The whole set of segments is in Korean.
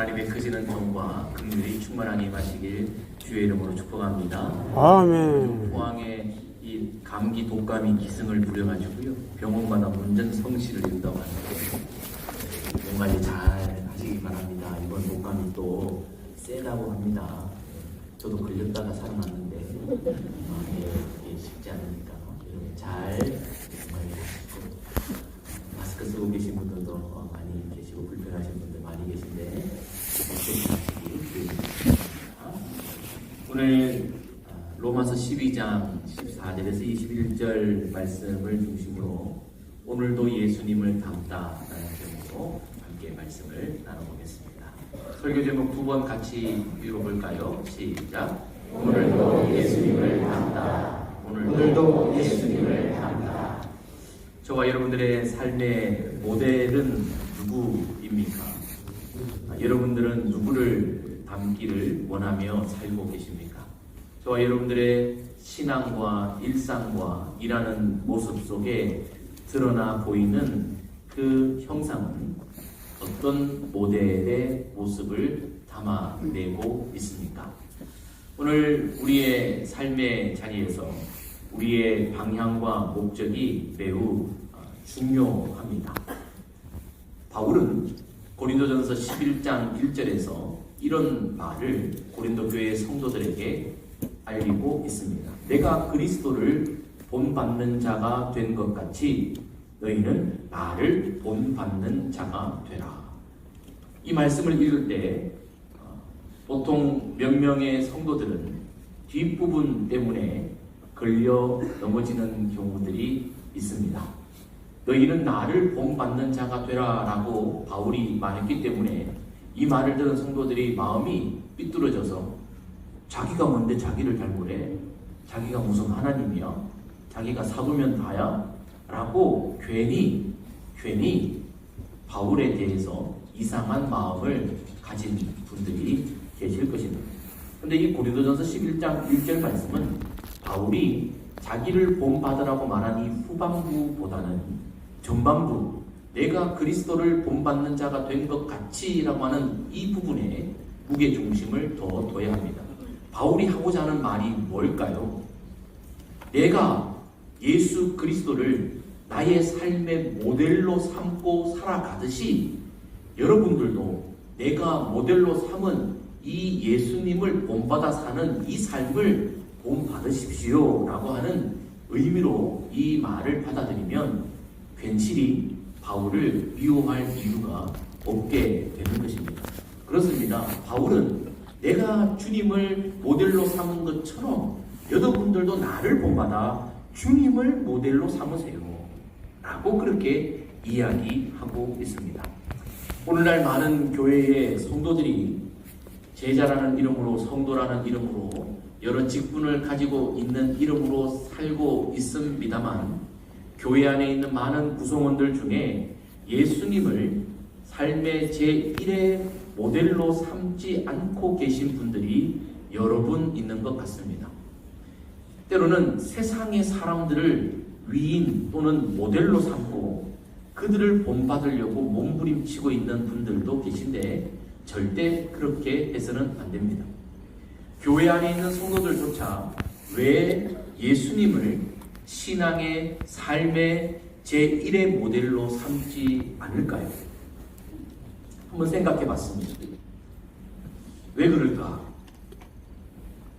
하나님의 크시는 정과 긍휼이 충만하게 임하시길 주의 이름으로 축복합니다. 아멘. 포항에 이 감기 독감이 기승을 부려가지고요, 병원마다 문전 성시를 했다고 하는데 몸 관리 잘 하시기 바랍니다. 이번 독감이 또 세다고 합니다. 저도 걸렸다가 살아났는데 이게 쉽지 않으니까 여러분 잘 관리하시고, 마스크 쓰고 계신 분들도 많이 계시고 불편하신 분들 많이 계신데 오늘 로마서 12장 14절에서 21절 말씀을 중심으로 오늘도 예수님을 닮다라는 제목으로 함께 말씀을 나눠보겠습니다. 설교 제목 두 번 같이 읽어볼까요? 시작. 오늘도 예수님을 닮다. 오늘도 예수님을 닮다. 저와 여러분들의 삶의 모델은 누구입니까? 여러분들은 누구를 닮기를 원하며 살고 계십니까? 저와 여러분들의 신앙과 일상과 일하는 모습 속에 드러나 보이는 그 형상은 어떤 모델의 모습을 담아내고 있습니까? 오늘 우리의 삶의 자리에서 우리의 방향과 목적이 매우 중요합니다. 바울은 고린도전서 11장 1절에서 이런 말을 고린도 교회 성도들에게 알리고 있습니다. 내가 그리스도를 본받는 자가 된 것 같이 너희는 나를 본받는 자가 되라. 이 말씀을 읽을 때 보통 몇 명의 성도들은 뒷부분 때문에 걸려 넘어지는 경우들이 있습니다. 너희는 나를 본받는 자가 되라 라고 바울이 말했기 때문에 이 말을 들은 성도들이 마음이 삐뚤어져서 자기가 뭔데 자기를 닮으래? 자기가 무슨 하나님이야? 자기가 사두면 다야? 라고 괜히 바울에 대해서 이상한 마음을 가진 분들이 계실 것입니다. 근데 이 고린도전서 11장 1절 말씀은 바울이 자기를 본받으라고 말한 이 후반부보다는 전반부, 내가 그리스도를 본받는 자가 된 것 같이 라고 하는 이 부분에 무게중심을 더 둬야 합니다. 바울이 하고자 하는 말이 뭘까요? 내가 예수 그리스도를 나의 삶의 모델로 삼고 살아가듯이 여러분들도 내가 모델로 삼은 이 예수님을 본받아 사는 이 삶을 본받으십시오 라고 하는 의미로 이 말을 받아들이면 괜시리 바울을 미워할 이유가 없게 되는 것입니다. 그렇습니다. 바울은 내가 주님을 모델로 삼은 것처럼 여러분들도 나를 본받아 주님을 모델로 삼으세요 라고 그렇게 이야기하고 있습니다. 오늘날 많은 교회의 성도들이 제자라는 이름으로, 성도라는 이름으로, 여러 직분을 가지고 있는 이름으로 살고 있습니다만 교회 안에 있는 많은 구성원들 중에 예수님을 삶의 제1의 모델로 삼지 않고 계신 분들이 여러 분 있는 것 같습니다. 때로는 세상의 사람들을 위인 또는 모델로 삼고 그들을 본받으려고 몸부림치고 있는 분들도 계신데 절대 그렇게 해서는 안 됩니다. 교회 안에 있는 성도들조차 왜 예수님을 신앙의 삶의 제1의 모델로 삼지 않을까요? 한번 생각해 봤습니다. 왜 그럴까?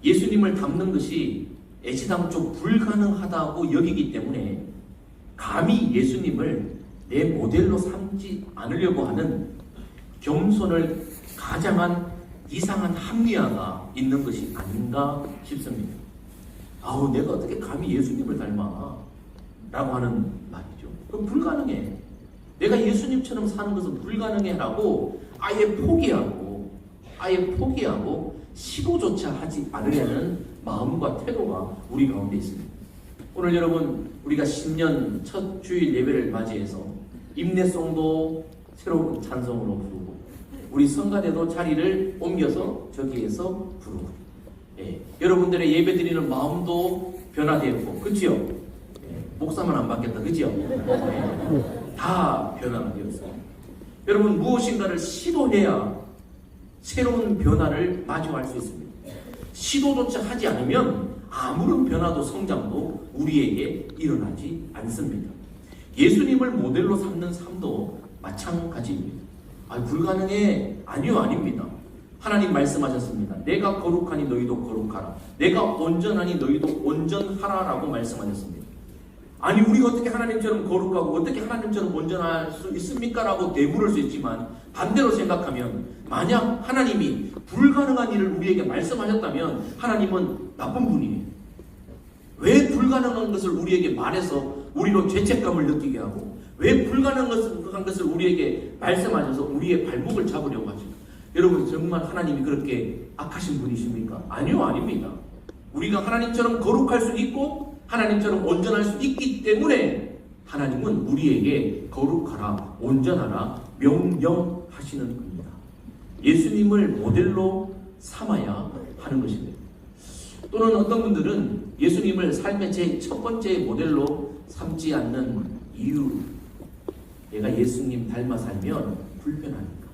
예수님을 닮는 것이 애시당초 불가능하다고 여기기 때문에 감히 예수님을 내 모델로 삼지 않으려고 하는 겸손을 가장한 이상한 합리화가 있는 것이 아닌가 싶습니다. 아우, 내가 어떻게 감히 예수님을 닮아? 라고 하는 말이죠. 그럼 불가능해. 내가 예수님처럼 사는 것은 불가능해 라고 아예 포기하고 시도조차 하지 않으려는 마음과 태도가 우리 가운데 있습니다. 오늘 여러분, 우리가 신년 첫 주일 예배를 맞이해서 임내송도 새로운 찬송으로 부르고 우리 성가대도 자리를 옮겨서 저기에서 부르고, 여러분들의 예배 드리는 마음도 변화되었고, 그치요? 목사만 안 바뀌었다, 그치요? 다 변화가 되었어요. 여러분, 무엇인가를 시도해야 새로운 변화를 마주할 수 있습니다. 시도조차 하지 않으면 아무런 변화도 성장도 우리에게 일어나지 않습니다. 예수님을 모델로 삼는 삶도 마찬가지입니다. 불가능해? 아니요, 아닙니다. 하나님 말씀하셨습니다. 내가 거룩하니 너희도 거룩하라. 내가 온전하니 너희도 온전하라라고 말씀하셨습니다. 아니, 우리가 어떻게 하나님처럼 거룩하고 어떻게 하나님처럼 온전할 수 있습니까? 라고 대물을 수 있지만, 반대로 생각하면 만약 하나님이 불가능한 일을 우리에게 말씀하셨다면 하나님은 나쁜 분이에요. 왜 불가능한 것을 우리에게 말해서 우리로 죄책감을 느끼게 하고, 왜 불가능한 것을 우리에게 말씀하셔서 우리의 발목을 잡으려고 하십니까? 여러분, 정말 하나님이 그렇게 악하신 분이십니까? 아니요, 아닙니다. 우리가 하나님처럼 거룩할 수 있고 하나님처럼 온전할 수 있기 때문에 하나님은 우리에게 거룩하라, 온전하라 명령하시는 겁니다. 예수님을 모델로 삼아야 하는 것입니다. 또는 어떤 분들은 예수님을 삶의 제 첫 번째 모델로 삼지 않는 이유, 내가 예수님 닮아 살면 불편하니까,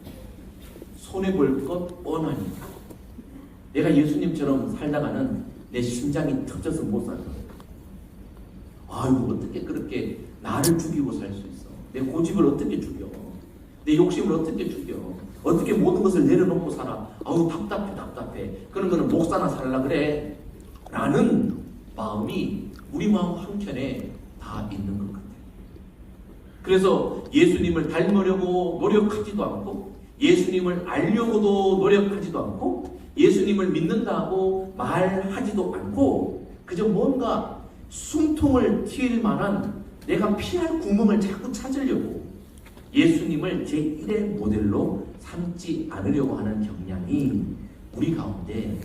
손해볼 것 뻔하니까, 내가 예수님처럼 살다가는 내 심장이 터져서 못 살아. 어떻게 그렇게 나를 죽이고 살 수 있어? 내 고집을 어떻게 죽여? 내 욕심을 어떻게 죽여? 어떻게 모든 것을 내려놓고 살아? 답답해. 그런 거는 목사나 살라 그래. 라는 마음이 우리 마음 한켠에 다 있는 것 같아요. 그래서 예수님을 닮으려고 노력하지도 않고, 예수님을 알려고도 노력하지도 않고, 예수님을 믿는다고 말하지도 않고, 그저 뭔가 숨통을 틔울 만한 내가 피할 구멍을 자꾸 찾으려고 예수님을 제1의 모델로 삼지 않으려고 하는 경향이 우리 가운데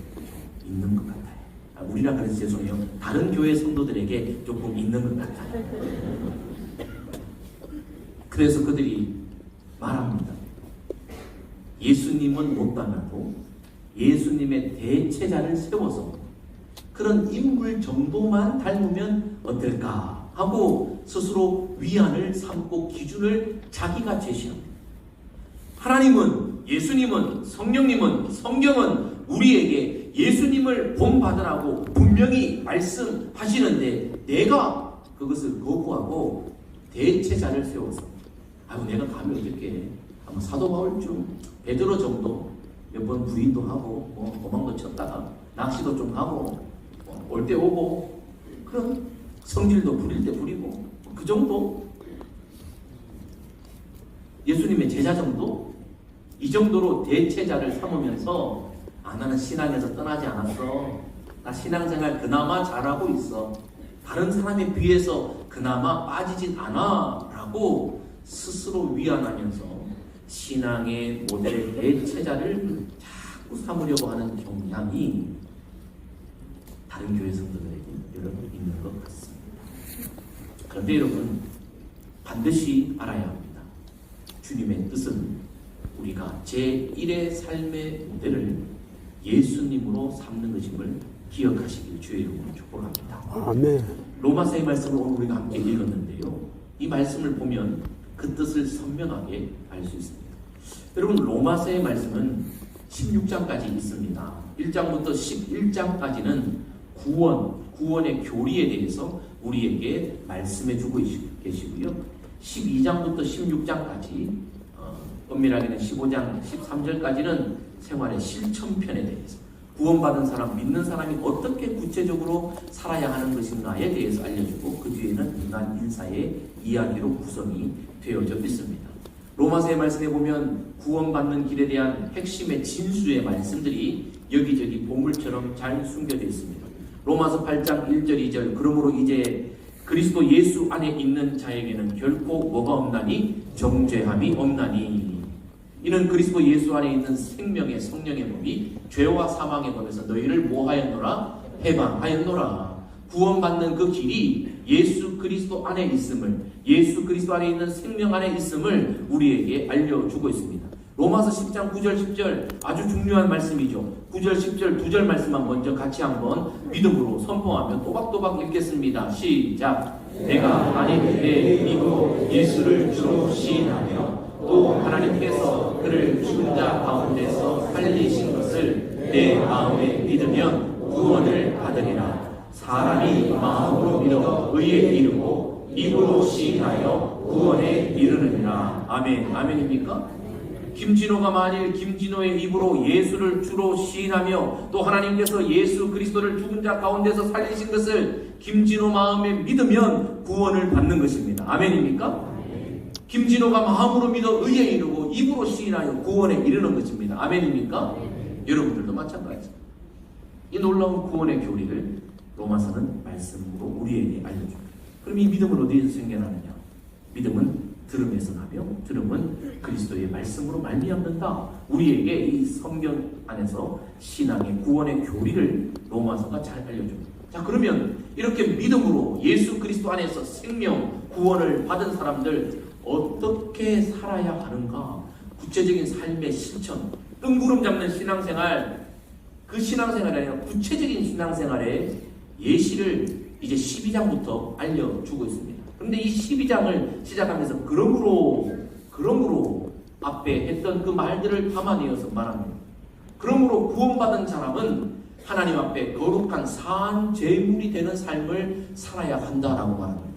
있는 것 같아요. 우리라 그래서 죄송해요. 다른 교회 성도들에게 조금 있는 것 같아요. 그래서 그들이 말합니다. 예수님은 못 닮아도 예수님의 대체자를 세워서 그런 인물 정도만 닮으면 어떨까 하고 스스로 위안을 삼고 기준을 자기가 제시합니다. 하나님은, 예수님은, 성령님은, 성경은 우리에게 예수님을 본받으라고 분명히 말씀하시는데, 내가 그것을 거부하고 대체자를 세워서 내가 가면 어떻게 사도 바울쯤, 베드로 정도 몇 번 부인도 하고 도망도 쳤다가 낚시도 좀 하고 올 때 오고, 그런 성질도 부릴 때 부리고, 그 정도? 예수님의 제자 정도? 이 정도로 대체자를 삼으면서 나는 신앙에서 떠나지 않았어. 나 신앙생활 그나마 잘하고 있어. 다른 사람에 비해서 그나마 빠지진 않아. 라고 스스로 위안하면서 신앙의 모델 대체자를 자꾸 삼으려고 하는 경향이 다른 교회 성도들에게 여러분 있는 것 같습니다. 그런데 여러분, 반드시 알아야 합니다. 주님의 뜻은 우리가 제1의 삶의 모델을 예수님으로 삼는 것임을 기억하시길 주의 이름으로 축복합니다. 아멘. 로마서의 말씀을 오늘 우리가 함께 읽었는데요, 이 말씀을 보면 그 뜻을 선명하게 알 수 있습니다. 여러분, 로마서의 말씀은 16장까지 있습니다. 1장부터 11장까지는 구원의 교리에 대해서 우리에게 말씀해 주고 계시고요. 12장부터 16장까지 엄밀하게는 15장 13절까지는 생활의 실천편에 대해서, 구원받은 사람, 믿는 사람이 어떻게 구체적으로 살아야 하는 것인가에 대해서 알려주고, 그 뒤에는 인간 인사의 이야기로 구성이 되어져 있습니다. 로마서의 말씀에 보면 구원받는 길에 대한 핵심의 진수의 말씀들이 여기저기 보물처럼 잘 숨겨져 있습니다. 로마서 8장 1절 2절, 그러므로 이제 그리스도 예수 안에 있는 자에게는 결코 뭐가 없나니? 정죄함이 없나니. 이는 그리스도 예수 안에 있는 생명의 성령의 법이 죄와 사망의 법에서 너희를 뭐하였노라? 해방하였노라. 구원받는 그 길이 예수 그리스도 안에 있음을, 예수 그리스도 안에 있는 생명 안에 있음을 우리에게 알려주고 있습니다. 로마서 10장 9절 10절 아주 중요한 말씀이죠. 9절 10절 두 절 말씀만 먼저 같이 한번 믿음으로 선포하며 또박또박 읽겠습니다. 시작. 내가 하나님께 믿고 예수를 주로 시인하며 또 하나님께서 그를 죽은 자 가운데서 살리신 것을 내 마음에 믿으면 구원을 받으리라. 사람이 마음으로 믿어 의에 이르고 입으로 시인하여 구원에 이르느니라. 아멘. 아멘입니까? 김진호가 만일 김진호의 입으로 예수를 주로 시인하며 또 하나님께서 예수 그리스도를 죽은 자 가운데서 살리신 것을 김진호 마음에 믿으면 구원을 받는 것입니다. 아멘입니까? 김진호가 마음으로 믿어 의에 이르고 입으로 시인하여 구원에 이르는 것입니다. 아멘입니까? 여러분들도 마찬가지입니다. 이 놀라운 구원의 교리를 로마서는 말씀으로 우리에게 알려줍니다. 그럼 이 믿음은 어디에서 생겨나느냐? 믿음은 들음에서 나며 들음은 그리스도의 말씀으로 말미암는다. 우리에게 이 성경 안에서 신앙의 구원의 교리를 로마서가 잘 알려줍니다. 자, 그러면 이렇게 믿음으로 예수 그리스도 안에서 생명, 구원을 받은 사람들 어떻게 살아야 하는가? 구체적인 삶의 실천, 뜬구름 잡는 신앙생활, 그 신앙생활이 아니라 구체적인 신앙생활의 예시를 이제 12장부터 알려주고 있습니다. 그런데 이 12장을 시작하면서 그러므로 앞에 했던 그 말들을 담아내어서 말합니다. 그러므로 구원받은 사람은 하나님 앞에 거룩한 산 제물이 되는 삶을 살아야 한다라고 말합니다.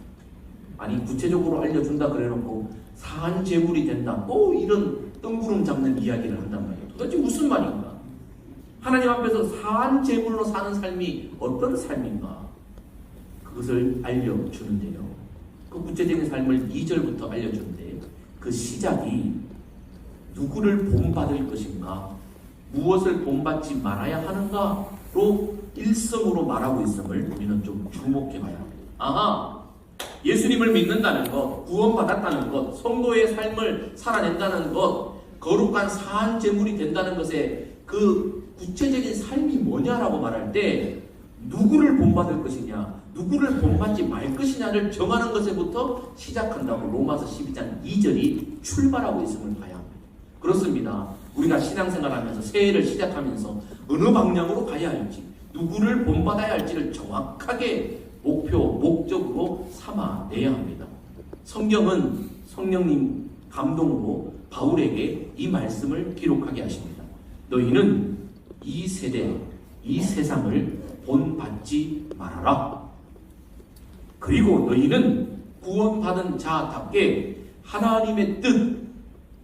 아니 구체적으로 알려준다 그래놓고 산 제물이 된다 또 이런 뜬구름 잡는 이야기를 한단 말이에요. 도대체 무슨 말인가? 하나님 앞에서 산 제물로 사는 삶이 어떤 삶인가? 그것을 알려주는데요. 그 구체적인 삶을 2절부터 알려주는데 그 시작이 누구를 본받을 것인가, 무엇을 본받지 말아야 하는가로 일성으로 말하고 있음을 우리는 좀 주목해봐야 합니다. 아하, 예수님을 믿는다는 것, 구원받았다는 것, 성도의 삶을 살아낸다는 것, 거룩한 산 제물이 된다는 것에 그 구체적인 삶이 뭐냐라고 말할 때 누구를 본받을 것이냐, 누구를 본받지 말 것이냐를 정하는 것에부터 시작한다고 로마서 12장 2절이 출발하고 있음을 봐야 합니다. 그렇습니다. 우리가 신앙생활하면서 새해를 시작하면서 어느 방향으로 가야 할지, 누구를 본받아야 할지를 정확하게 목표, 목적으로 삼아내야 합니다. 성경은 성령님 감동으로 바울에게 이 말씀을 기록하게 하십니다. 너희는 이 세대, 이 세상을 본받지 말아라. 그리고 너희는 구원받은 자답게 하나님의 뜻,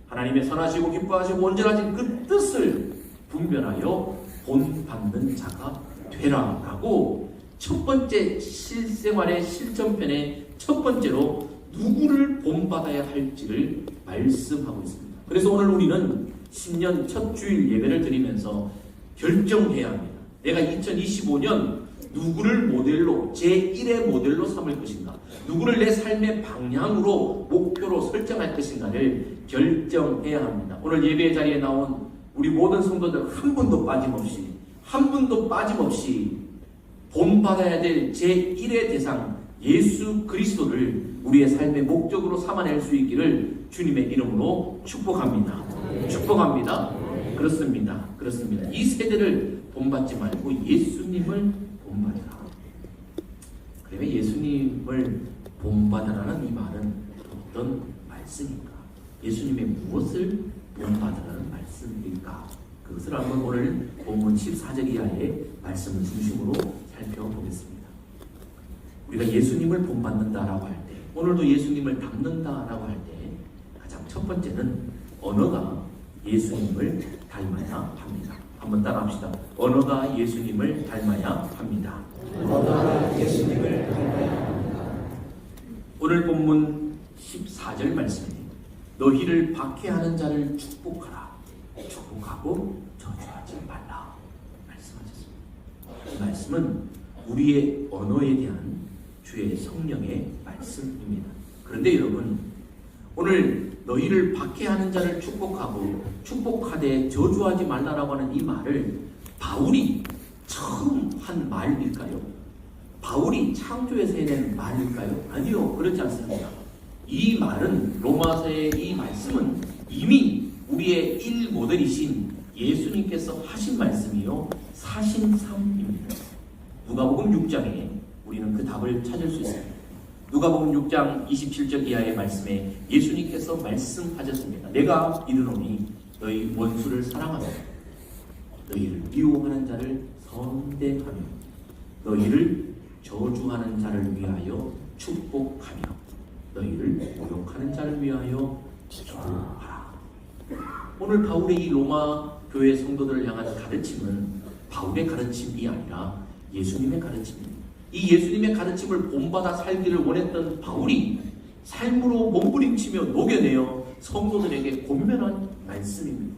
하나님의 선하시고 기뻐하시고 온전하신 그 뜻을 분별하여 본받는 자가 되라라고 첫 번째 실생활의 실천편의 첫 번째로 누구를 본받아야 할지를 말씀하고 있습니다. 그래서 오늘 우리는 신년 첫 주일 예배를 드리면서 결정해야 합니다. 내가 2025년 누구를 모델로, 제1의 모델로 삼을 것인가, 누구를 내 삶의 방향으로, 목표로 설정할 것인가를 결정해야 합니다. 오늘 예배 자리에 나온 우리 모든 성도들 한 분도 빠짐없이 본받아야 될 제1의 대상 예수 그리스도를 우리의 삶의 목적으로 삼아낼 수 있기를 주님의 이름으로 축복합니다. 축복합니다. 그렇습니다. 이 세대를 본받지 말고 예수님을 본받으라. 그러면 예수님을 본받으라는 이 말은 어떤 말씀인가? 예수님의 무엇을 본받으라는 말씀일까? 그것을 한번 오늘 본문 14절 이하의 말씀을 중심으로 살펴보겠습니다. 우리가 예수님을 본받는다라고 할 때, 오늘도 예수님을 닮는다라고 할 때 가장 첫 번째는 언어가 예수님을 닮아야 합니다. 한번 따라합시다. 언어가 예수님을 닮아야 합니다. 언어가 예수님을 닮아야 합니다. 오늘 본문 14절 말씀에 너희를 박해하는 자를 축복하라. 축복하고 저주하지 말라. 말씀하셨습니다. 이 말씀은 우리의 언어에 대한 주의 성령의 말씀입니다. 그런데 여러분, 오늘 너희를 박해하는 자를 축복하고 축복하되 저주하지 말라라고 하는 이 말을 바울이 처음 한 말일까요? 바울이 창조에서 해낸 말일까요? 아니요, 그렇지 않습니다. 이 말은, 로마서의 이 말씀은 이미 우리의 1모델이신 예수님께서 하신 말씀이요 사신삼입니다. 누가복음 6장에 우리는 그 답을 찾을 수 있습니다. 누가복음 6장 27절 이하의 말씀에 예수님께서 말씀하셨습니다. 내가 이르노니 너희 원수를 사랑하며 너희를 미워하는 자를 선대하며 너희를 저주하는 자를 위하여 축복하며 너희를 모욕하는 자를 위하여 기도하라. 오늘 바울의 이 로마 교회 성도들을 향한 가르침은 바울의 가르침이 아니라 예수님의 가르침입니다. 이 예수님의 가르침을 본받아 살기를 원했던 바울이 삶으로 몸부림치며 녹여내어 성도들에게 권면한 말씀입니다.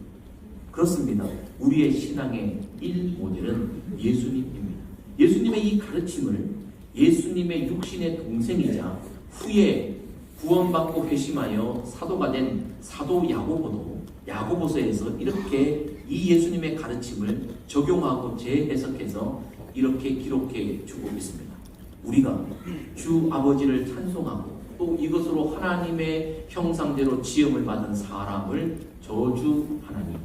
그렇습니다. 우리의 신앙의 1모델은 예수님입니다. 예수님의 이 가르침을 예수님의 육신의 동생이자 후에 구원받고 회심하여 사도가 된 사도 야고보도 야고보서에서 이렇게 이 예수님의 가르침을 적용하고 재해석해서 이렇게 기록해 주고 있습니다. 우리가 주 아버지를 찬송하고 또 이것으로 하나님의 형상대로 지음을 받은 사람을 저주하나니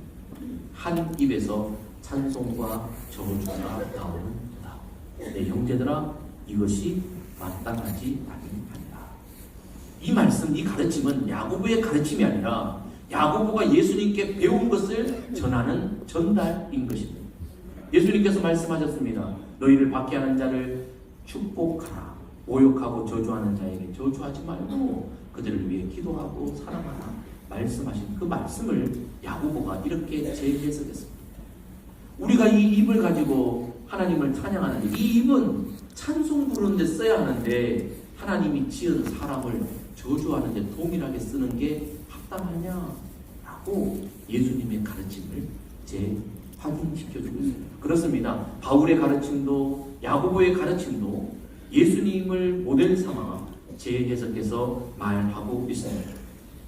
한 입에서 찬송과 저주가 나오는구나. 내 형제들아, 이것이 마땅하지 아니하니라. 이 말씀, 이 가르침은 야고보의 가르침이 아니라 야고보가 예수님께 배운 것을 전하는 전달인 것입니다. 예수님께서 말씀하셨습니다. 너희를 박해하는 자를 축복하라. 모욕하고 저주하는 자에게 저주하지 말고 그들을 위해 기도하고 사랑하라. 말씀하신 그 말씀을 야고보가 이렇게 재해석했습니다. 우리가 이 입을 가지고 하나님을 찬양하는데 이 입은 찬송 부르는 데 써야 하는데 하나님이 지은 사람을 저주하는 데 동일하게 쓰는 게 합당하냐라고 예수님의 가르침을 확인시켜주고 있습니다. 그렇습니다. 바울의 가르침도 야고보의 가르침도 예수님을 모델 삼아 재해석해서 말하고 있습니다.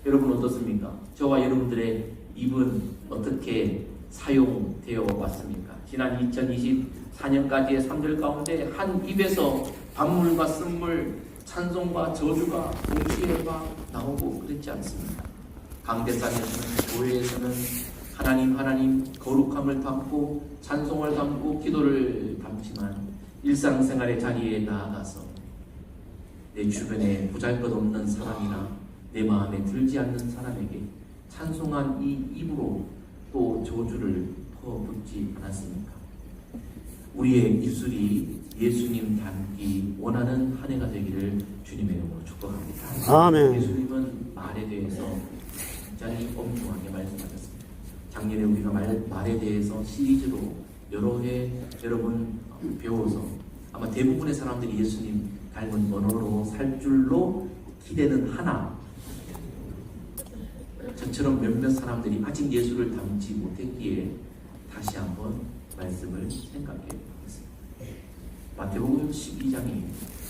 여러분 어떻습니까? 저와 여러분들의 입은 어떻게 사용되어 왔습니까? 지난 2024년까지의 삶들 가운데 한 입에서 반물과 쓴물, 찬송과 저주가 동시에 막 나오고 그렇지 않습니다. 강대상에서는, 교회에서는 하나님 거룩함을 담고 찬송을 담고 기도를 담지만 일상생활의 자리에 나아가서 내 주변에 보잘것없는 사람이나 내 마음에 들지 않는 사람에게 찬송한 이 입으로 또 저주를 퍼붓지 않았습니까? 우리의 입술이 예수님 닮기 원하는 한 해가 되기를 주님의 이름으로 축복합니다. 아멘. 예수님은 말에 대해서 굉장히 엄중하게 말씀하셨습니다. 작년에 우리가 말에 대해서 시리즈로 여러 해 여러분 배워서 아마 대부분의 사람들이 예수님 닮은 언어로 살 줄로 기대는 하나 저처럼 몇몇 사람들이 아직 예수를 닮지 못했기에 다시 한번 말씀을 생각해 보겠습니다. 마태복음 12장에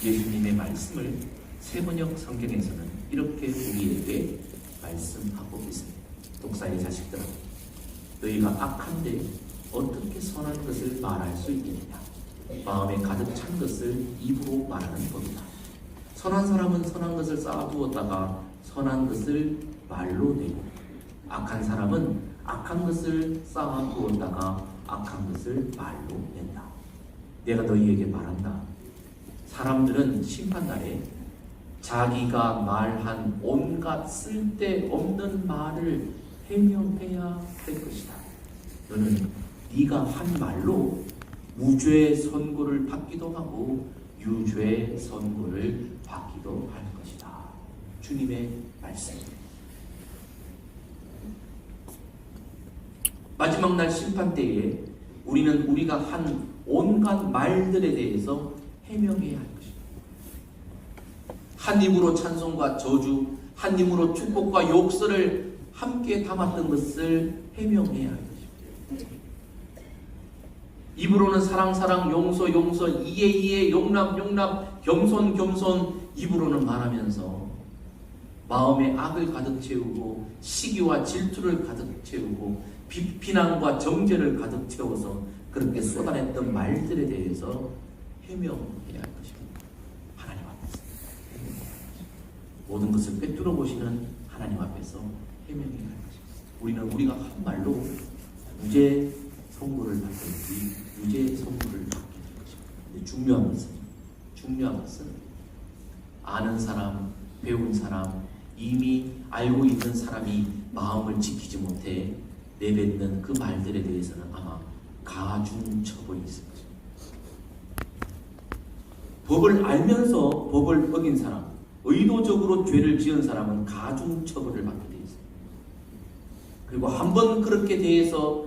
예수님의 말씀을 세번역 성경에서는 이렇게 우리에게 말씀하고 있습니다. 독사의 자식들아, 너희가 악한데 어떻게 선한 것을 말할 수 있느냐? 마음에 가득 찬 것을 입으로 말하는 법이다. 선한 사람은 선한 것을 쌓아두었다가 선한 것을 말로 내고, 악한 사람은 악한 것을 쌓아두었다가 악한 것을 말로 낸다. 내가 너희에게 말한다. 사람들은 심판날에 자기가 말한 온갖 쓸데없는 말을 해명해야 될 것이다. 너는 네가 한 말로 무죄 선고를 받기도 하고 유죄 선고를 받기도 할 것이다. 주님의 말씀입니다. 마지막 날 심판 때에 우리는 우리가 한 온갖 말들에 대해서 해명해야 할 것입니다. 한 입으로 찬송과 저주, 한 입으로 축복과 욕설을 함께 담았던 것을 해명해야 할 것입니다. 입으로는 사랑, 용서, 이해, 용납, 겸손 입으로는 말하면서 마음에 악을 가득 채우고 시기와 질투를 가득 채우고 비난과 정죄를 가득 채워서 그렇게 쏟아냈던 말들에 대해서 해명해야 할 것입니다. 하나님 앞에서 모든 것을 꿰뚫어 보시는 하나님 앞에서 해명해야 할 것입니다. 우리는 우리가 한 말로 무죄 선고를 받든지 유죄 선고를 받게 될 것입니다. 근데 중요한 것은 아는 사람, 배운 사람, 이미 알고 있는 사람이 마음을 지키지 못해 내뱉는 그 말들에 대해서는 아마 가중처벌이 있을 것입니다. 법을 알면서 법을 어긴 사람, 의도적으로 죄를 지은 사람은 가중처벌을 받게 되어 있습니다. 그리고 한번 그렇게 대해서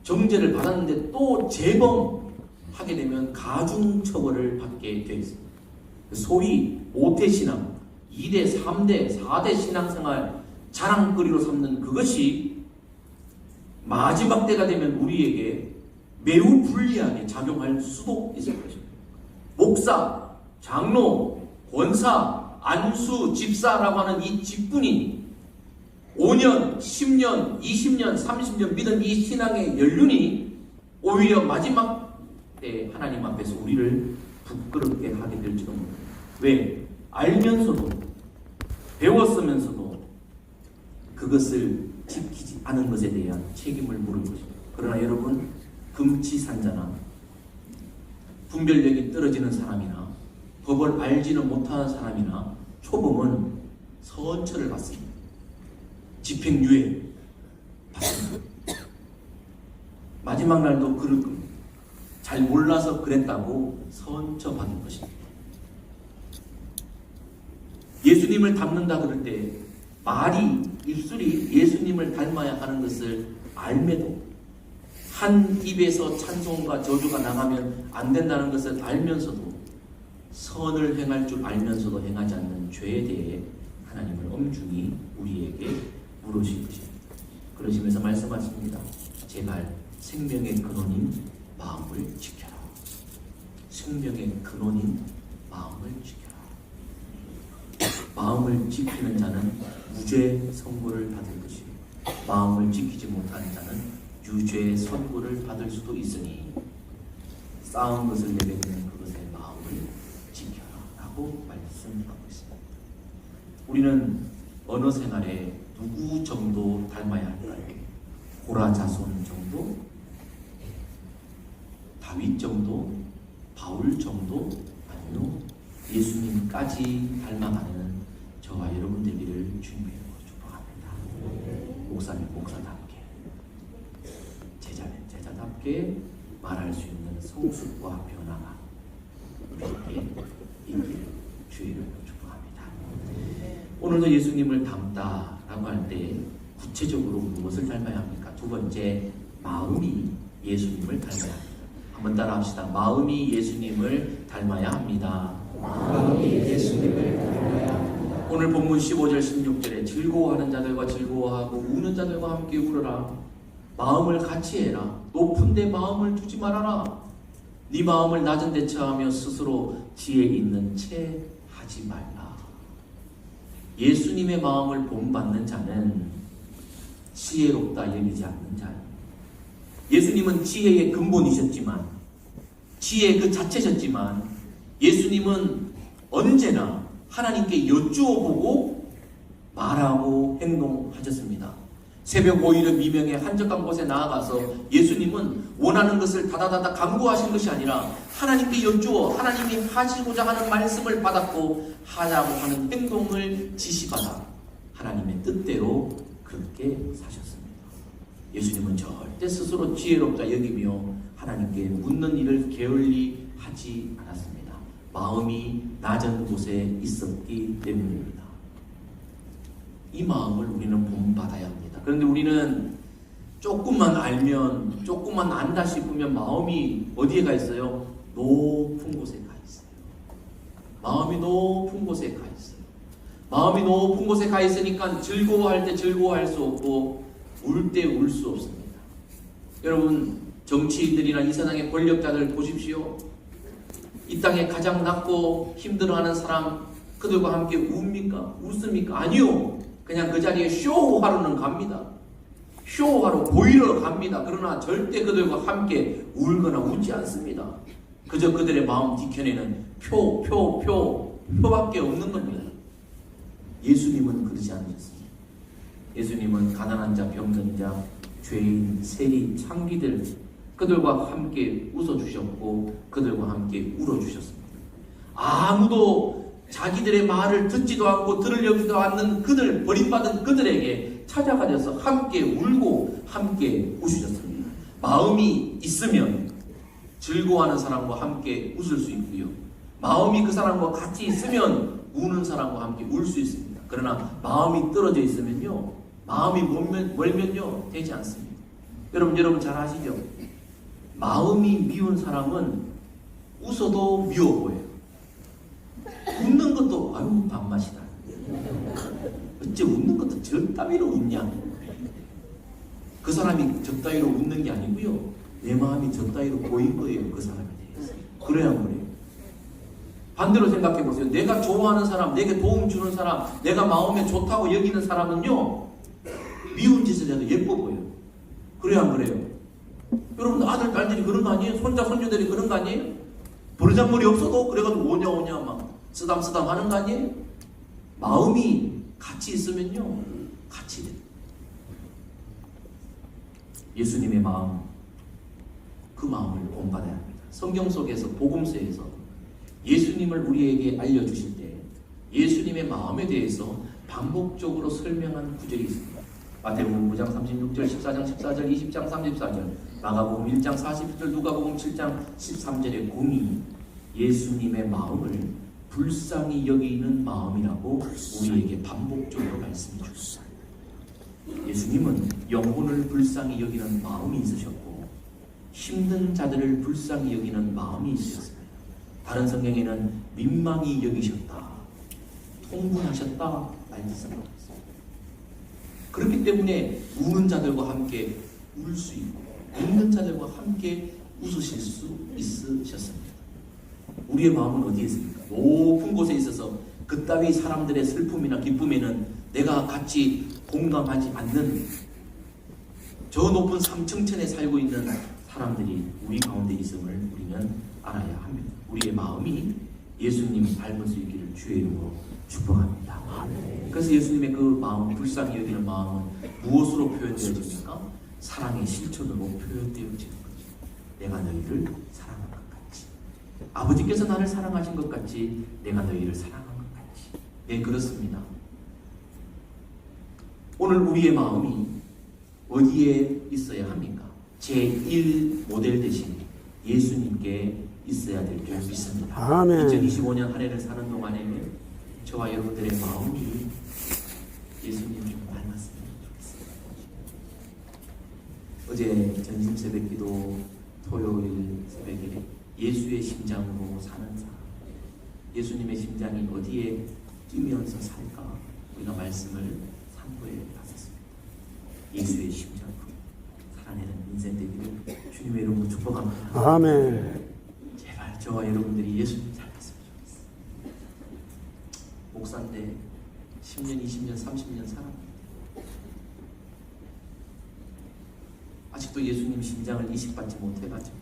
정죄를 받았는데 또 재범하게 되면 가중처벌을 받게 되어 있습니다. 소위 5대 신앙, 2대, 3대, 4대 신앙생활 자랑거리로 삼는 그것이 마지막 때가 되면 우리에게 매우 불리하게 작용할 수도 있을 것입니다. 목사, 장로, 권사, 안수, 집사라고 하는 이 직분이 5년, 10년, 20년, 30년 믿은 이 신앙의 연륜이 오히려 마지막 때 하나님 앞에서 우리를 부끄럽게 하게 될지도 모릅니다. 왜? 알면서도 배웠으면서도 그것을 지키지 않은 것에 대한 책임을 물을 것입니다. 그러나 여러분, 금치산자나 분별력이 떨어지는 사람이나 법을 알지는 못하는 사람이나 초범은 선처를 받습니다. 집행유예 받습니다. 마지막 날도 그럴 겁니다. 잘 몰라서 그랬다고 선처 받을 것입니다. 예수님을 닮는다 그럴 때 말이, 입술이 예수님을 닮아야 하는 것을 알매도 한 입에서 찬송과 저주가 나가면 안 된다는 것을 알면서도 선을 행할 줄 알면서도 행하지 않는 죄에 대해 하나님을 엄중히 우리에게 물으실 것입니다. 그러시면서 말씀하십니다. 제발 생명의 근원인 마음을 지켜라. 생명의 근원인 마음을 지켜라. 마음을 지키는 자는 무죄 선고를 받을 것이요 마음을 지키지 못하는 자는 유죄 선고를 받을 수도 있으니 쌓은 것을 내뱉는 그것의 마음을 지켜라 라고 말씀하고 있습니다. 우리는 언어 생활에 누구 정도 닮아야 할까요? 고라 자손 정도? 다윗 정도? 바울 정도? 아니요, 예수님까지 닮아가는 저와 여러분 되기를 주님의 이름으로 축복합니다. 목사님 목사답게, 제자는 제자답게 말할 수 있는 성숙과 변화가 우리에게 있기를 주의 이름으로 축복합니다. 오늘도 예수님을 닮다라고 할 때 구체적으로 무엇을 닮아야 합니까? 두 번째, 마음이 예수님을 닮아야 합니다. 한번 따라 합시다. 마음이 예수님을 닮아야 합니다. 마음이 예수님을 닮아야 합니다. 오늘 본문 15절 16절에 즐거워하는 자들과 즐거워하고 우는 자들과 함께 울어라. 마음을 같이 해라. 높은 데 마음을 두지 말아라. 네 마음을 낮은 데 처하며 스스로 지혜 있는 채 하지 말라. 예수님의 마음을 본받는 자는 지혜롭다 여기지 않는 자입니다. 예수님은 지혜의 근본이셨지만, 지혜 그 자체셨지만, 예수님은 언제나 하나님께 여쭈어보고 말하고 행동하셨습니다. 새벽 5일의 미명에 한적한 곳에 나아가서 예수님은 원하는 것을 다다다다 강구하신 것이 아니라 하나님께 여쭈어 하나님이 하시고자 하는 말씀을 받았고 하자고 하는 행동을 지시받아 하나님의 뜻대로 그렇게 사셨습니다. 예수님은 절대 스스로 지혜롭다 여기며 하나님께 묻는 일을 게을리 하지 않았습니다. 마음이 낮은 곳에 있었기 때문입니다. 이 마음을 우리는 본받아야 합니다. 그런데 우리는 조금만 알면, 조금만 안다 싶으면 마음이 어디에 가 있어요? 높은 곳에 가 있어요. 마음이 높은 곳에 가 있어요. 마음이 높은 곳에 가 있으니까 즐거워할 때 즐거워할 수 없고 울 때 울 수 없습니다. 여러분, 정치인들이나 이 세상의 권력자들 보십시오. 이 땅에 가장 낮고 힘들어하는 사람, 그들과 함께 웁니까? 웃습니까? 아니요. 그냥 그 자리에 쇼하러는 갑니다. 쇼하러 보이러 갑니다. 그러나 절대 그들과 함께 울거나 웃지 않습니다. 그저 그들의 마음 뒤편에는 표밖에 없는 겁니다. 예수님은 그러지 않으셨습니다. 예수님은 가난한 자, 병든 자, 죄인, 세리, 창기들, 그들과 함께 웃어주셨고 그들과 함께 울어주셨습니다. 아무도 자기들의 말을 듣지도 않고 들으려지도 않는 그들, 버림받은 그들에게 찾아가셔서 함께 울고 함께 웃으셨습니다. 마음이 있으면 즐거워하는 사람과 함께 웃을 수 있고요. 마음이 그 사람과 같이 있으면 우는 사람과 함께 울 수 있습니다. 그러나 마음이 떨어져 있으면요, 마음이 멀면요 되지 않습니다. 여러분 잘 아시죠? 마음이 미운 사람은 웃어도 미워 보여요. 웃는 것도 아유 밥맛이다. 어째 웃는 것도 저 따위로 웃냐? 그 사람이 저 따위로 웃는 게 아니고요, 내 마음이 저 따위로 보인 거예요. 그 사람에 대해서. 그래야 그래요. 반대로 생각해 보세요. 내가 좋아하는 사람, 내게 도움 주는 사람, 내가 마음에 좋다고 여기는 사람은요, 미운 짓을 해도 예뻐 보여요. 그래야 안 그래요? 여러분 아들, 딸들이 그런 거 아니에요? 손자, 손주들이 그런 거 아니에요? 버르장머리 없어도 그래가지고 오냐 막 쓰담쓰담 하는 거 아니에요? 마음이 같이 있으면요, 같이 돼요. 예수님의 마음, 그 마음을 본받아야 합니다. 성경 속에서, 복음서에서 예수님을 우리에게 알려주실 때 예수님의 마음에 대해서 반복적으로 설명한 구절이 있습니다. 마태복음 9장 36절, 14장 14절, 20장 34절, 마가복음 1장 40절, 누가복음 7장 13절의 공이 예수님의 마음을 불쌍히 여기는 마음이라고 우리에게 반복적으로 말씀해 주셨습니다. 예수님은 영혼을 불쌍히 여기는 마음이 있으셨고 힘든 자들을 불쌍히 여기는 마음이 있으셨습니다. 다른 성경에는 민망히 여기셨다, 통분하셨다 말씀하셨습니다. 그렇기 때문에 우는 자들과 함께 울 수 있고 웃는 자들과 함께 웃으실 수 있으셨습니다. 우리의 마음은 어디에 있습니까? 높은 곳에 있어서 그따위 사람들의 슬픔이나 기쁨에는 내가 같이 공감하지 않는 저 높은 삼층천에 살고 있는 사람들이 우리 가운데 있음을 우리는 알아야 합니다. 우리의 마음이 예수님을 닮을 수 있기를 주의 이름으로 축복합니다. 그래서 예수님의 그 마음, 불쌍히 여기는 마음은 무엇으로 표현되어집니까? 사랑의 실천으로 표현되어지는 거죠. 내가 너희를 사랑한 것 같이, 아버지께서 나를 사랑하신 것 같이 내가 너희를 사랑한 것 같이. 네, 그렇습니다. 오늘 우리의 마음이 어디에 있어야 합니까? 제1 모델 대신 예수님께 있어야 될 줄 믿습니다. 아멘. 2025년 한 해를 사는 동안에 저와 여러분들의 마음이 예수님을 좀 닮았으면 좋겠습니다. 어제 전심 새벽기도 토요일 새벽에 예수의 심장으로 사는 사람, 예수님의 심장이 어디에 뛰면서 살까, 우리가 말씀을 3부에 봤었습니다. 예수의 심장으로 살아내는 인생 되기를 주님의 이름으로 축복합니다. 아멘. 제발 저와 여러분들이 예수님 닮았으면 좋겠어요. 목사인데 10년, 20년, 30년 살았는데 아직도 예수님 심장을 이식받지 못해가지고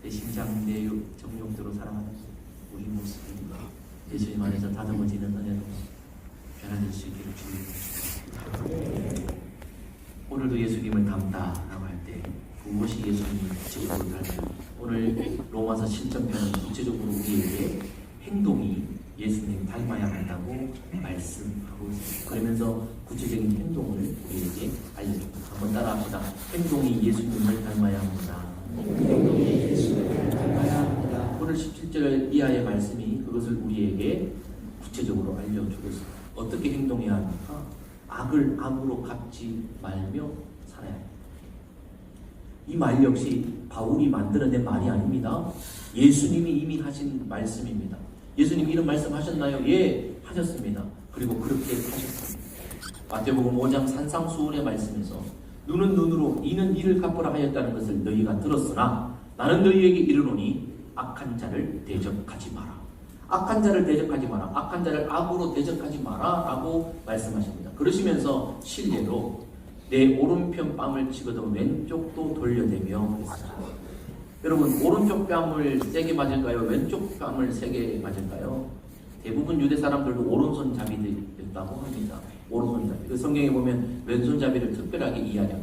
내 심장, 내 정욕대로 살아가는 우리 모습이 예수님 안에서 다듬어지는 은혜로 변화될 수 있기를 주님으로 축복합니다. 오늘도 예수님을 닮다라고 할 때 무엇이 예수님을 구체적으로 닮아요? 오늘 로마서 7장편은 구체적으로 우리에게 행동이 예수님 닮아야 한다고 말씀하고 있습니다. 그러면서 구체적인 행동을 우리에게 알려줍니다. 한번 따라합시다. 행동이 예수님을 닮아야 합니다. 행동이 예수님을 닮아야 합니다. 오늘 17절 이하의 말씀이 그것을 우리에게 구체적으로 알려주고 있습니다. 어떻게 행동해야 합니까? 악을 악으로 갚지 말며 살아야 합니다. 이 말 역시 바울이 만들어낸 말이 아닙니다. 예수님이 이미 하신 말씀입니다. 예수님 이런 말씀 하셨나요? 예, 하셨습니다. 그리고 그렇게 하셨습니다. 마태복음 5장 산상수훈의 말씀에서 눈은 눈으로 이는 이를 갚으라 하였다는 것을 너희가 들었으나 나는 너희에게 이르노니 악한 자를 대적하지 마라. 악한 자를 대적하지 마라. 악한 자를 악으로 대적하지 마라 라고 말씀하십니다. 그러시면서 실례로 내 오른편 뺨을 치거든 왼쪽도 돌려대며 했어요. 여러분, 오른쪽 뺨을 세게 맞을까요? 왼쪽 뺨을 세게 맞을까요? 대부분 유대 사람들도 오른손잡이였다고 합니다. 오른손잡이. 그 성경에 보면 왼손잡이를 특별하게 이해하죠.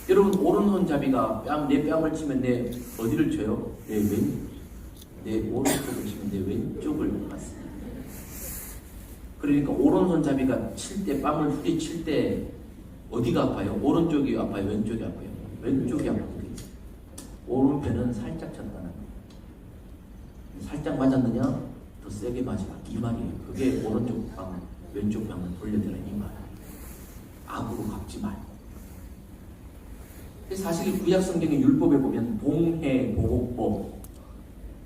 여러분, 오른손잡이가 내 뺨을 치면 내 어디를 쳐요? 내 오른쪽을 치면 내 왼쪽을 맞습니다. 그러니까 오른손잡이가 칠 때, 뺨을 후리칠 때 어디가 아파요? 오른쪽이 아파요? 왼쪽이 아파요? 왼쪽이 아파요. 오른편은 살짝 쳤다는 거예요. 살짝 맞았느냐? 더 세게 맞으라. 이 말이에요. 그게 오른쪽 방, 왼쪽 방을 돌려드라. 이 말이에요. 악으로 갚지 말고. 사실 구약성경의 율법에 보면 동해 보복법,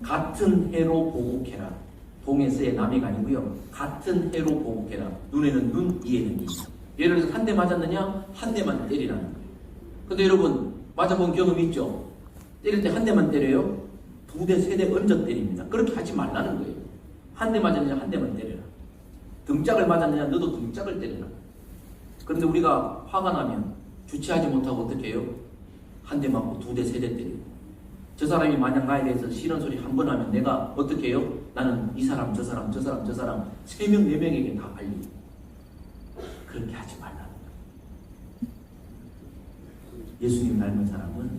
같은 해로 보복해라. 동에서의 남해가 아니고요. 같은 해로 보복해라. 눈에는 눈, 이에는 이. 예를 들어서 한 대 맞았느냐? 한 대만 때리라는 거예요. 근데 여러분 맞아본 경험 있죠? 때릴 때 한 대만 때려요? 두 대, 세 대 얹어 때립니다. 그렇게 하지 말라는 거예요. 한 대 맞았느냐? 한 대만 때려라. 등짝을 맞았느냐? 너도 등짝을 때려라. 그런데 우리가 화가 나면 주체하지 못하고 어떻게 해요? 한 대 맞고 두 대, 세 대 때리고. 저 사람이 만약 나에 대해서 싫은 소리 한 번 하면 내가 어떻게 해요? 나는 이 사람, 저 사람, 저 사람, 저 사람 3명, 4명에게 다 알리고. 그렇게 하지 말라는 거예요. 예수님 닮은 사람은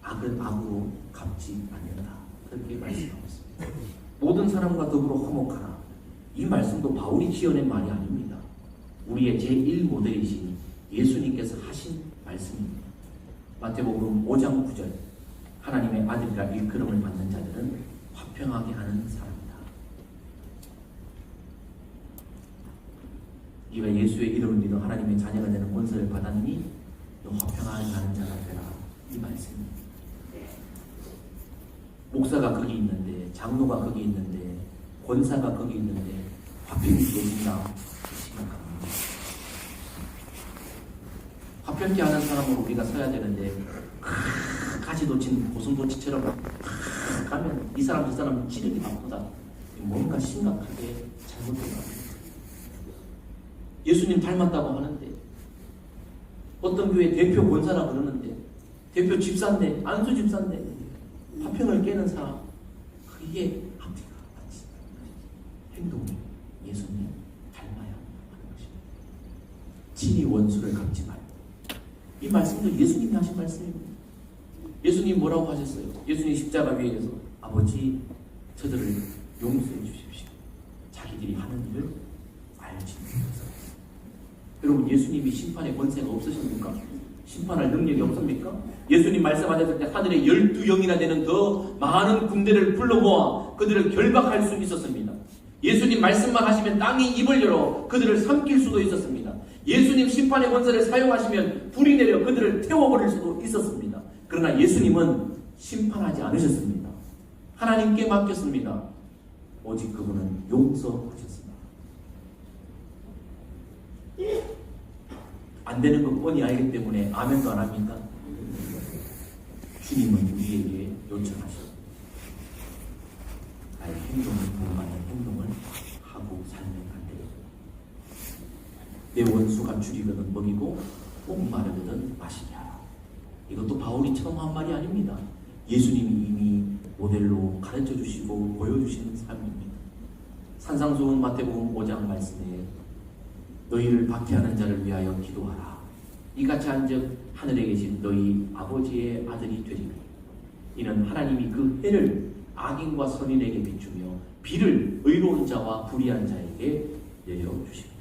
악을 악으로 갚지 않는다. 그렇게 말씀하고 있습니다. 모든 사람과 더불어 화목하라. 이 말씀도 바울이 지어낸 말이 아닙니다. 우리의 제1모델이신 예수님께서 하신 말씀입니다. 마태복음 5장 9절 하나님의 아들이라 일컬음을 받는 자들은 화평하게 하는 사람이다. 네가 예수의 이름을 믿어 하나님의 자녀가 되는 권세를 받았니? 너 화평하게 하는 자가 되라. 이 말씀입니다. 목사가 거기 있는데, 장로가 거기 있는데, 권사가 거기 있는데 화평이 깨진다. 심각합니다. 화평케 하는 사람으로 우리가 서야 되는데 가지 놓친 고슴도치처럼 가면 이 사람 저 사람 찌르기 바쁘다. 뭔가 심각하게 잘못된 것 같아요. 예수님 닮았다고 하는데 어떤 교회 대표 권사라 그러는데 대표 집사인데 안수 집사인데 화평을 깨는 사람 그게 앞뒤가 맞지. 행동이 예수님 닮아야 하는 것입니다. 친히 원수를 갚지 말고. 이 말씀도 예수님이 하신 말씀입니다. 예수님 뭐라고 하셨어요? 예수님 십자가 위에서 아버지 저들을 용서해 주십시오. 자기들이 하는 일을 알지 못해서. 여러분 예수님이 심판의 권세가 없으십니까? 심판할 능력이 없습니까? 예수님 말씀하셨을 때 하늘에 12영이나 되는 더 많은 군대를 불러 모아 그들을 결박할 수 있었습니다. 예수님 말씀만 하시면 땅이 입을 열어 그들을 삼킬 수도 있었습니다. 예수님 심판의 권세를 사용하시면 불이 내려 그들을 태워버릴 수도 있었습니다. 그러나 예수님은 심판하지 않으셨습니다. 하나님께 맡겼습니다. 오직 그분은 용서하셨습니다. 안 되는 것 뻔히 알기 때문에 아멘도 안 합니까? 주님은 우리에게 요청하셨습니다. 나의 행동을 본받는 행동을 하고 살면 안 되겠다. 내 원수가 죽이거든 먹이고 목마르거든 마시게 하라. 이것도 바울이 처음 한 말이 아닙니다. 예수님이 이미 모델로 가르쳐 주시고 보여주시는 삶입니다. 산상수훈 마태복음 5장 말씀에 너희를 박해하는 자를 위하여 기도하라. 이같이 한즉 하늘에 계신 너희 아버지의 아들이 되리니 이는 하나님이 그 해를 악인과 선인에게 비추며 비를 의로운 자와 불의한 자에게 내려주십니다.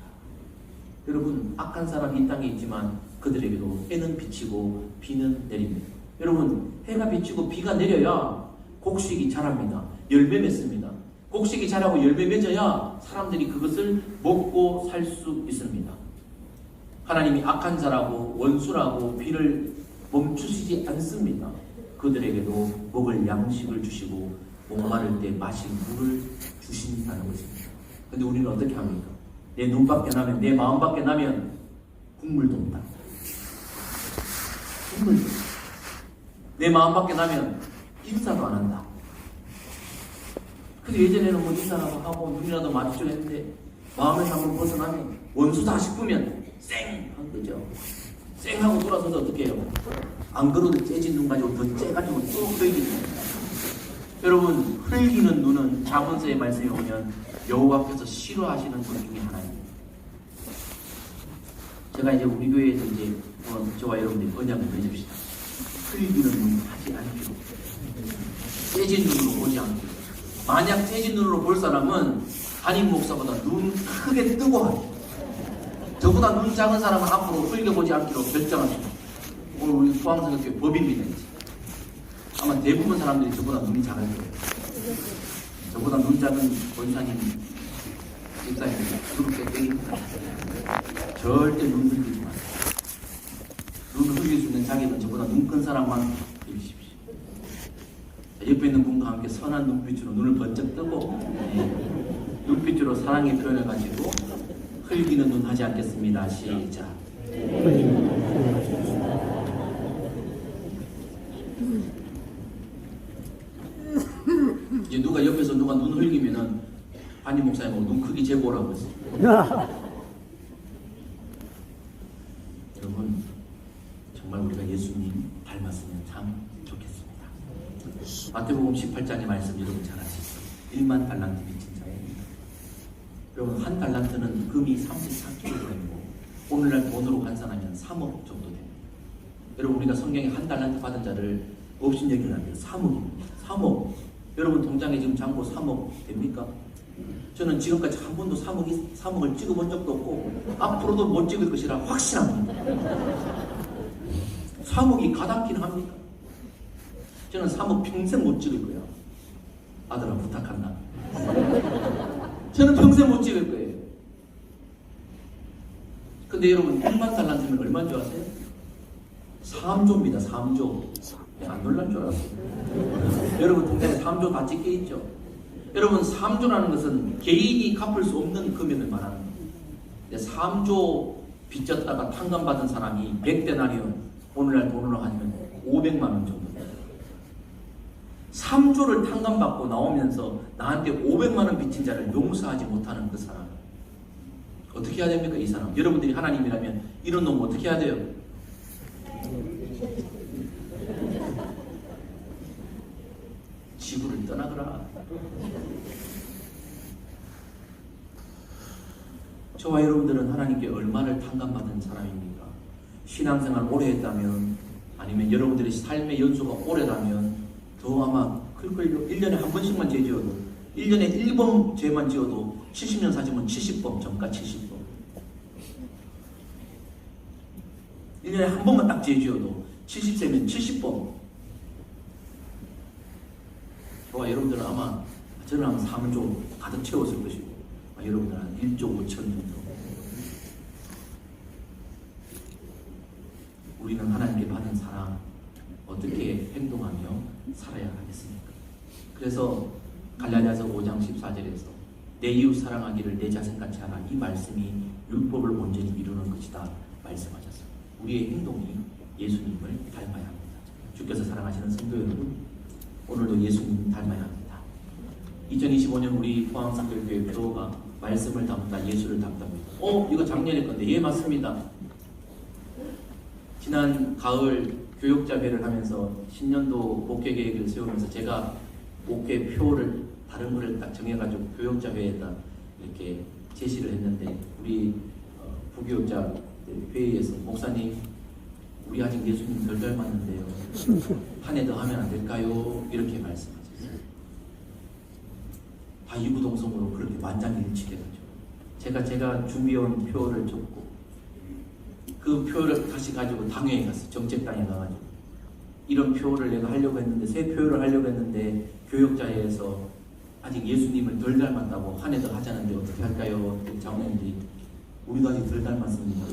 여러분 악한 사람이 이 땅에 있지만 그들에게도 해는 비치고 비는 내립니다. 여러분 해가 비치고 비가 내려야 곡식이 자랍니다. 열매 맺습니다. 곡식이 자라고 열매 맺어야 사람들이 그것을 먹고 살 수 있습니다. 하나님이 악한 자라고 원수라고 비를 멈추시지 않습니다. 그들에게도 먹을 양식을 주시고 목마를 때 마실 물을 주신다는 것입니다. 근데 우리는 어떻게 합니까? 내 눈밖에 나면 내 마음밖에 나면 국물도 없다. 국물도 없다. 내 마음밖에 나면 인사도 안 한다. 근데 예전에는 뭐 인사라도 하고 눈이라도 마주쳐 했는데 마음에서 한번 벗어나면 원수다 싶으면 쌩! 한 거죠. 쌩! 하고 돌아서서 어떻게 해요? 안 그러도 째진 눈 가지고 더 째가지고 또 흘리는 여러분 흘리는 눈은 잠언서의 말씀에 보면 여호와께서 싫어하시는 것 중에 하나입니다. 제가 이제 우리 교회에서 이제 저와 여러분들이 언약을 맺읍시다. 흘리는 눈 하지 않기로 째진 눈으로 보지 않기로. 만약 째진 눈으로 볼 사람은 담임 목사보다 눈 크게 뜨고 하죠. 저보다 눈 작은 사람은 앞으로 흘려보지 않기로 결정합니다. 오늘 우리 포항성교회 법입니다. 이제. 아마 대부분 사람들이 저보다 눈이 작을 거예요. 저보다 눈 작은 권사님, 집사님, 그렇게 때립니다. 절대 눈 흘리지 마세요. 눈 흘릴 수 있는 자격은 저보다 눈 큰 사람만 해주십시오. 옆에 있는 분과 함께 선한 눈빛으로 눈을 번쩍 뜨고 눈빛으로 사랑의 표현을 가지고 흘기는 눈 하지 않겠습니다. 시작. 이제 누가 옆에서 누가 눈 흘기면은 담임 목사님하고 눈 크기 재고라고 했어요. 여러분 정말 우리가 예수님 닮았으면 참 좋겠습니다. 마태복음 18장의 말씀 여러분 잘 아시죠? 1만 달란트 빚진 자입니다. 여러분 한 달란트는 금이 34kg이고 오늘날 돈으로 환산하면 3억 정도 됩니다. 여러분 우리가 성경에 한 달란트 받은 자를 업신여기라면 3억입니다. 3억. 여러분 통장에 지금 잔고 3억 됩니까? 저는 지금까지 한 번도 3억을 찍어본 적도 없고 앞으로도 못 찍을 것이라 확신합니다. 3억이 가닿긴 합니까? 저는 3억 평생 못 찍을 거예요. 아들아 부탁한다. 저는 평생 못 찍을 거예요. 근데 여러분 1만 달란트면 얼마인 줄 아세요? 3조입니다. 3조. 안 놀란 줄 알았어요. 여러분 통장에 3조 다 찍혀 있죠. 여러분 3조라는 것은 개인이 갚을 수 없는 금액을 말하는 거예요. 3조 빚졌다가 탕감받은 사람이 100데나리온 오늘날 돈으로 하면 500만 원 정도 돼요. 3조를 탕감받고 나오면서 나한테 500만 원 빚진 자를 용서하지 못하는 그 사람 어떻게 해야 됩니까? 이 사람 여러분들이 하나님이라면 이런 놈 어떻게 해야 돼요? 지구를 떠나거라. 저와 여러분들은 하나님께 얼마를 탕감받은 사람입니까? 신앙생활 오래 했다면 아니면 여러분들의 삶의 연수가 오래라면 더 아마 클걸요. 1년에 한 번씩만 죄 지어도 1년에 1번 죄만 지어도 70년 사시면 70번 정가 70번 1년에 한 번만 딱 죄 지어도 70세면 70번 저와 여러분들은 아마 저는 아마 3조 가득 채웠을 것이고 여러분들은 한 1조 5천 정도 우리는 하나님께 받은 사랑 어떻게 행동하며 살아야 하겠습니까? 그래서 갈라디아서 5장 14절에서 내 이웃 사랑하기를 내 자신같이 하라 이 말씀이 율법을 온전히 이루는 것이다 말씀하셨습니다. 우리의 행동이 예수님을 닮아야 합니다. 주께서 사랑하시는 성도 여러분 오늘도 예수님 닮아야 합니다. 2025년 우리 포항성교회 표어가 말씀을 담다 예수를 담답니다. 이거 작년에 건데 예 맞습니다. 지난 가을 교육자회를 하면서 신년도 목회 계획을 세우면서 제가 목회 표를 다른 거를 딱 정해가지고 교육자회에다 이렇게 제시를 했는데 우리 부교육자 회의에서 목사님 우리 아직 예수님 덜 닮았는데요. 한 해 더 하면 안 될까요? 이렇게 말씀하셨어요. 다 이구동성으로 그렇게 만장일치돼가지고 제가 준비해온 표를 줬고 그 표를 다시 가지고 당회에 갔어요. 정책당에 가가지고 이런 표를 내가 하려고 했는데 새 표를 하려고 했는데 교육자회에서 아직 예수님을 덜 닮았다고 한 해 더 하자는데 어떻게 할까요? 장로님들이 우리도 아직 덜 닮았습니다.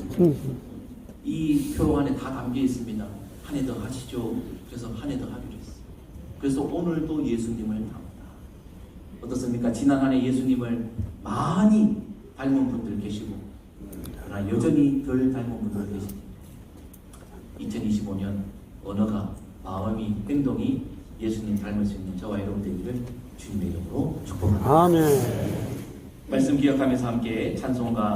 이 표 안에 다 담겨 있습니다. 한 해 더 하시죠. 그래서 한 해 더 하기로 했어요. 그래서 오늘도 예수님을 닮다. 어떻습니까? 지난 한 해 예수님을 많이 닮은 분들 계시고 그러나 여전히 덜 닮은 분들 계십니다. 2025년 언어가 마음이 행동이 예수님 닮을 수 있는 저와 여러분들을 주님의 이름으로 축복합니다. 아멘. 말씀 기억하면서 함께 찬송가